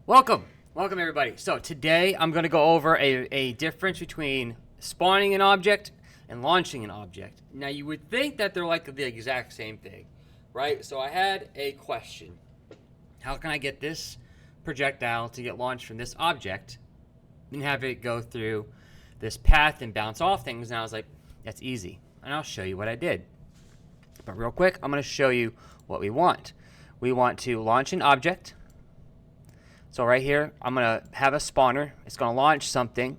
Welcome everybody. So today I'm going to go over a difference between spawning an object and launching an object. Now you would think that they're like the exact same thing, right? So I had a question. How can I get this projectile to get launched from this object and have it go through this path and bounce off things? And I was like, that's easy. And I'll show you what I did. But real quick, I'm going to show you what we want. We want to launch an object. So right here, I'm going to have a spawner. It's going to launch something,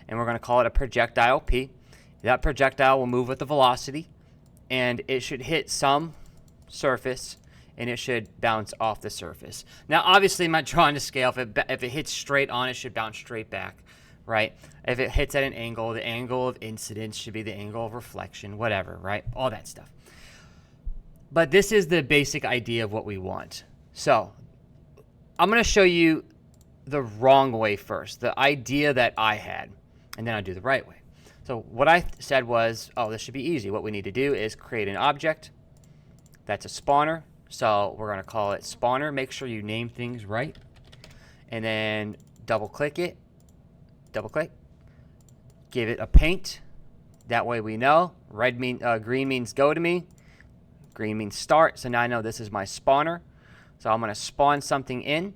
and we're going to call it a projectile P. That projectile will move with the velocity, and it should hit some surface, and it should bounce off the surface. Now, obviously, I'm not drawing to scale. If it hits straight on, it should bounce straight back, right? If it hits at an angle, the angle of incidence should be the angle of reflection, whatever, right? All that stuff. But this is the basic idea of what we want. So I'm going to show you the wrong way first, the idea that I had, and then I'll do the right way. So what I said was, oh, this should be easy. What we need to do is create an object. That's a spawner. So we're going to call it spawner. Make sure you name things right. And then double click it. Double click. Give it a paint. That way we know. Green means go to me. Green means start. So now I know this is my spawner. So I'm going to spawn something in,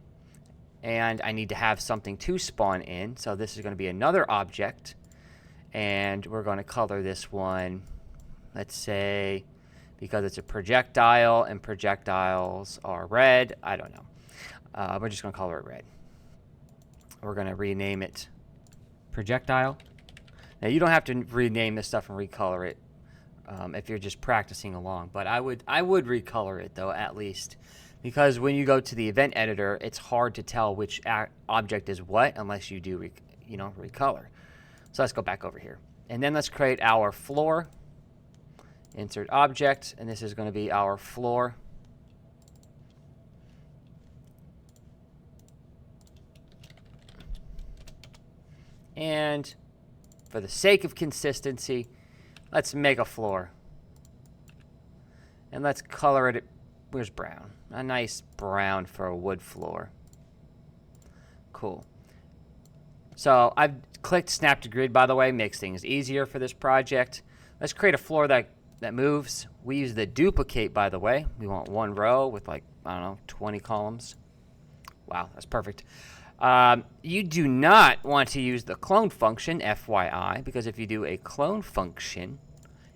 and I need to have something to spawn in. So this is going to be another object, and we're going to color this one, let's say, because it's a projectile and projectiles are red. I don't know. We're just going to color it red. We're going to rename it projectile. Now you don't have to rename this stuff and recolor it if you're just practicing along, but I would recolor it though, at least. Because when you go to the event editor, it's hard to tell which object is what unless you do, recolor. So let's go back over here. And then let's create our floor. Insert object, and this is going to be our floor. And for the sake of consistency, let's make a floor. And let's color it. Where's brown? A nice brown for a wood floor. Cool. So I've clicked snap to grid, by the way, makes things easier for this project. Let's create a floor that moves. We use the duplicate, by the way. We want one row with 20 columns. Wow, that's perfect. You do not want to use the clone function, FYI, because if you do a clone function,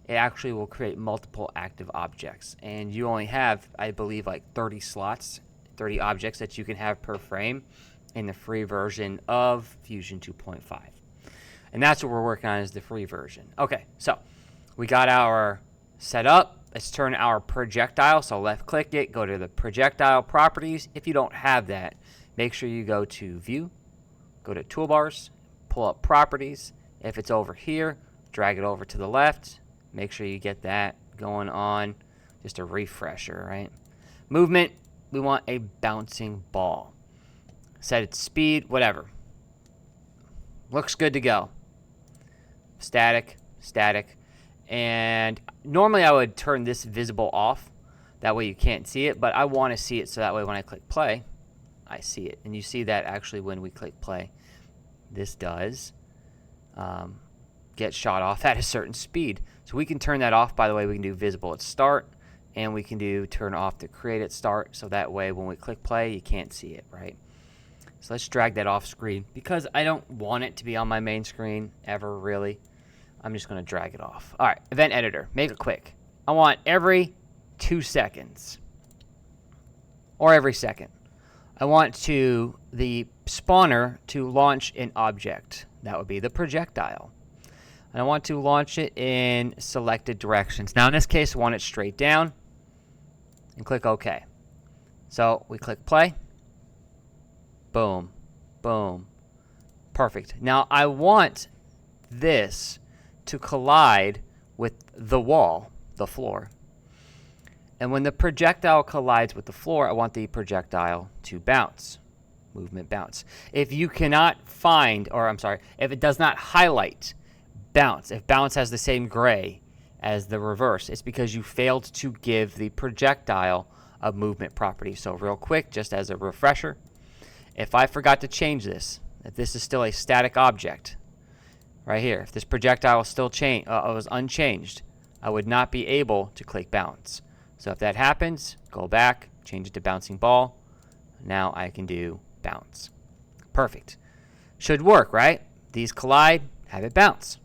it actually will create multiple active objects. And you only have, I believe, 30 slots, 30 objects that you can have per frame in the free version of Fusion 2.5. And that's what we're working on, is the free version. Okay, so we got our setup. Let's turn our projectile. So left click it, go to the projectile properties. If you don't have that, make sure you go to View, go to Toolbars, pull up Properties. If it's over here, drag it over to the left. Make sure you get that going on. Just a refresher, right? Movement, we want a bouncing ball. Set its speed, whatever. Looks good to go. Static. And normally I would turn this visible off. That way you can't see it, but I want to see it so that way when I click play, I see it. And you see that actually when we click play, this does get shot off at a certain speed. So we can turn that off. By the way, we can do visible at start, and we can do turn off to create at start, so that way when we click play, you can't see it, right? So let's drag that off screen because I don't want it to be on my main screen ever, really. I'm just going to drag it off. All right, event editor, make it quick. I want every 2 seconds or every second. I want the spawner to launch an object. That would be the projectile. And I want to launch it in selected directions. Now in this case, I want it straight down and click OK. So we click play. Boom, boom. Perfect. Now I want this to collide with the wall, the floor. And when the projectile collides with the floor, I want the projectile to bounce. Movement bounce. If you cannot find, if it does not highlight bounce, if bounce has the same gray as the reverse, it's because you failed to give the projectile a movement property. So real quick, just as a refresher, If I forgot to change this, if this is still a static object, right here, if this projectile was still was unchanged, I would not be able to click bounce. So if that happens, go back, change it to bouncing ball. Now I can do bounce. Perfect. Should work, right? These collide, have it bounce.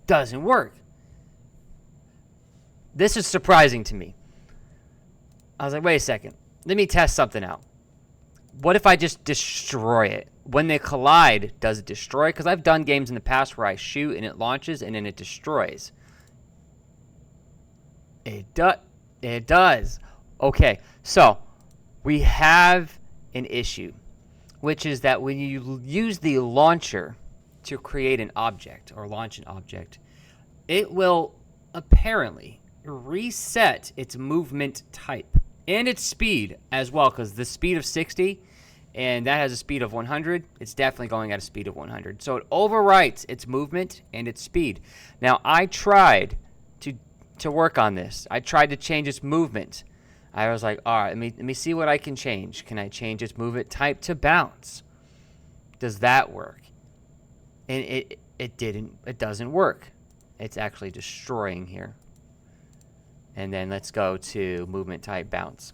Doesn't work. This is surprising to me. I was like, wait a second. Let me test something out. What if I just destroy it? When they collide, does it destroy? Because I've done games in the past where I shoot and it launches and then it destroys. It does. Okay, so we have an issue, which is that when you use the launcher to create an object or launch an object, it will apparently reset its movement type and its speed as well, because the speed of 60 and that has a speed of 100, it's definitely going at a speed of 100. So it overwrites its movement and its speed. Now, I tried to work on this. I tried to change its movement. I was like, all right, let me see what I can change. Can I change its movement type to bounce? Does that work? And it doesn't work. It's actually destroying here. And then let's go to movement type bounce.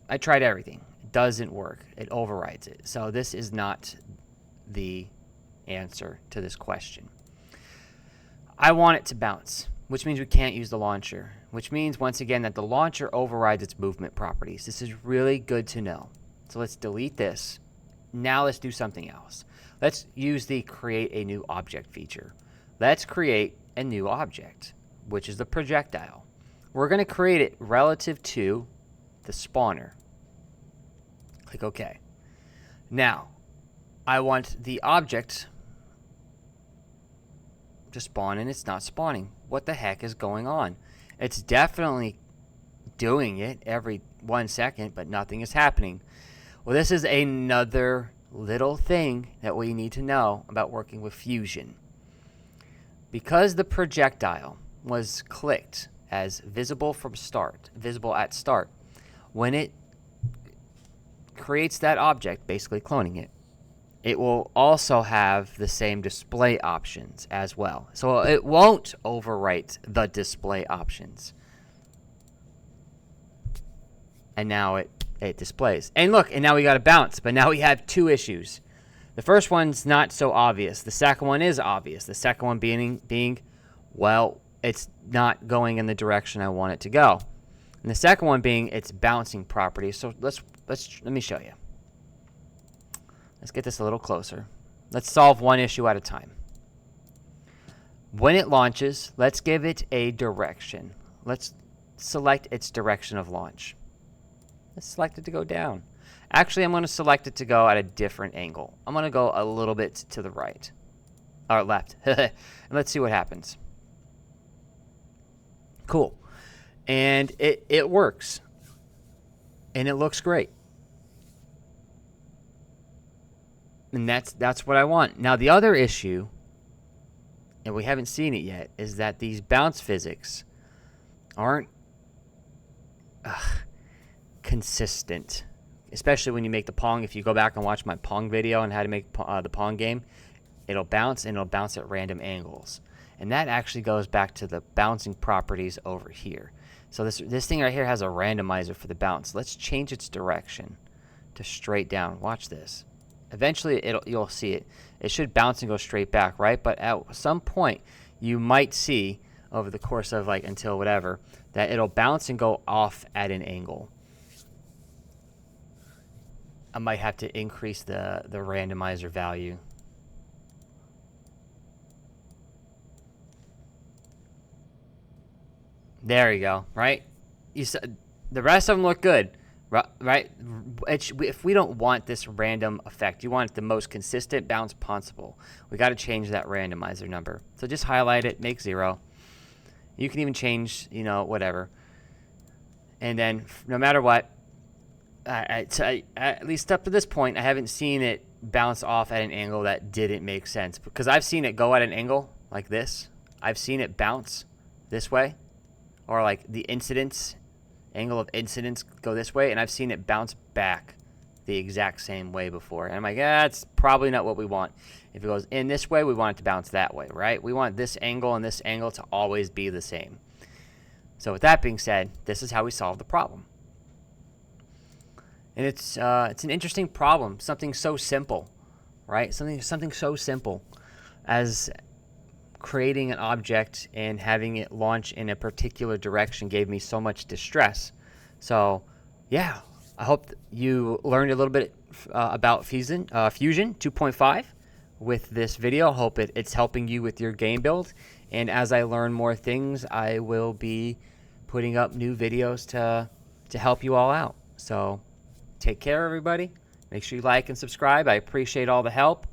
I tried everything. It doesn't work. It overrides it. So this is not the answer to this question. I want it to bounce, which means we can't use the launcher, which means, once again, that the launcher overrides its movement properties. This is really good to know. So let's delete this. Now let's do something else. Let's use the create a new object feature. Let's create a new object, which is the projectile. We're going to create it relative to the spawner. Click OK. Now, I want the object to spawn, and it's not spawning. What the heck is going on? It's definitely doing it every 1 second, but nothing is happening. Well, this is another little thing that we need to know about working with Fusion. Because the projectile was clicked as visible at start, when it creates that object, basically cloning it, it will also have the same display options as well. So it won't overwrite the display options. And now it displays. And look, and now we got a bounce, but now we have two issues. The first one's not so obvious. The second one is obvious. The second one being, well, it's not going in the direction I want it to go. And the second one being its bouncing properties. So let me show you. Let's get this a little closer. Let's solve one issue at a time. When it launches, let's give it a direction. Let's select its direction of launch. Let's select it to go down. Actually, I'm going to select it to go at a different angle. I'm going to go a little bit to the right. Or left. And let's see what happens. Cool. And it works. And it looks great. And that's what I want. Now, the other issue, and we haven't seen it yet, is that these bounce physics aren't consistent. Especially when you make the Pong. If you go back and watch my Pong video on how to make the Pong game, it'll bounce, and it'll bounce at random angles. And that actually goes back to the bouncing properties over here. So this thing right here has a randomizer for the bounce. Let's change its direction to straight down. Watch this. Eventually, you'll see it. It should bounce and go straight back, right? But at some point, you might see, over the course of until whatever, that it'll bounce and go off at an angle. I might have to increase the randomizer value. There you go, right? The rest of them look good. Right? If we don't want this random effect, you want the most consistent bounce possible, we got to change that randomizer number. So just highlight it, make 0. You can even change, whatever. And then no matter what, at least up to this point, I haven't seen it bounce off at an angle that didn't make sense. Because I've seen it go at an angle like this. I've seen it bounce this way. Or the incidence angle of incidence go this way, and I've seen it bounce back the exact same way before. And I'm like, that's probably not what we want. If it goes in this way, we want it to bounce that way, right? We want this angle and this angle to always be the same. So with that being said, this is how we solve the problem. And it's an interesting problem, something so simple, right? Something so simple as creating an object and having it launch in a particular direction gave me so much distress. So yeah, I hope you learned a little bit about Fusion 2.5 with this video. I hope it's helping you with your game build. And as I learn more things, I will be putting up new videos to help you all out. So take care, everybody. Make sure you like and subscribe. I appreciate all the help.